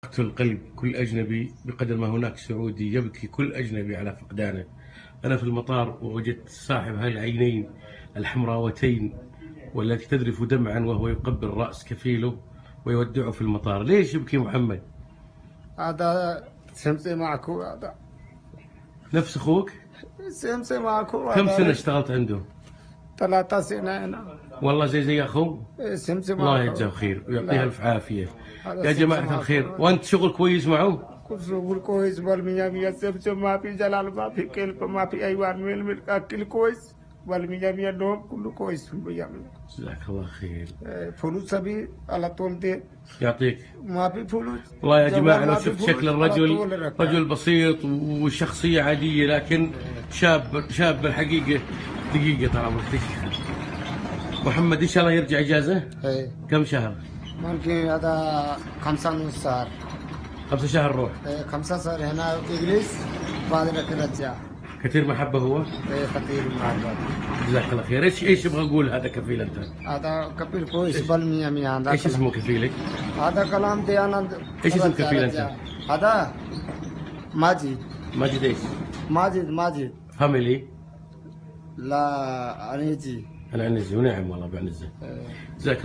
يقتل قلب كل أجنبي بقدر ما هناك سعودي يبكي كل أجنبي على فقدانه. أنا في المطار ووجدت صاحب هاي العينين الحمراوتين والتي تذرف دمعا وهو يقبل رأس كفيله ويودعه في المطار. ليش يبكي محمد؟ هذا سمسي معكو. هذا نفس أخوك؟ سمسي معكو. كم سنة اشتغلت عنده؟ 3 سنين. والله زي أخوه؟ سمسي معكو. الله يجزاه خير ويعطيه ألف عافية. هذا يا جماعة سمسم الخير، معكو. وأنت شغل كويس معه؟ شغل كويس بالمية سمسي، ما في جلال، ما في كلب، ما في أيوان ميل أكل كويس بالمية دوم كله كويس بالمية. جزاك الله خير. فلوس أبي على طول دي. يعطيك. ما في فلوس. والله يا جماعة ما لو في شفت فلوس، شكل على الرجل طول ركع. رجل بسيط وشخصية عادية، لكن شاب بالحقيقة. دقيقة طال عمرك. محمد إن شاء الله يرجع إجازة؟ إيه. كم شهر؟ ممكن هذا 5.5 شهر. 5 شهر روح. 5 شهر هنا إنجليز، بعد ذلك رجع. كثير محبة هو؟ كثير محبة. جزاك الله خير. ايش يبغى اقول هذا كفيل انت؟ هذا كفيل كويس بالمية مية. هذا ايش اسمه كفيلك؟ هذا كلام ديانة. ايش اسم كفيل انت؟ هذا ماجد. ماجد ايش؟ ماجد. فاميلي؟ لا، عنيزي. انا عنزي ونعم والله بعنزه. جزاك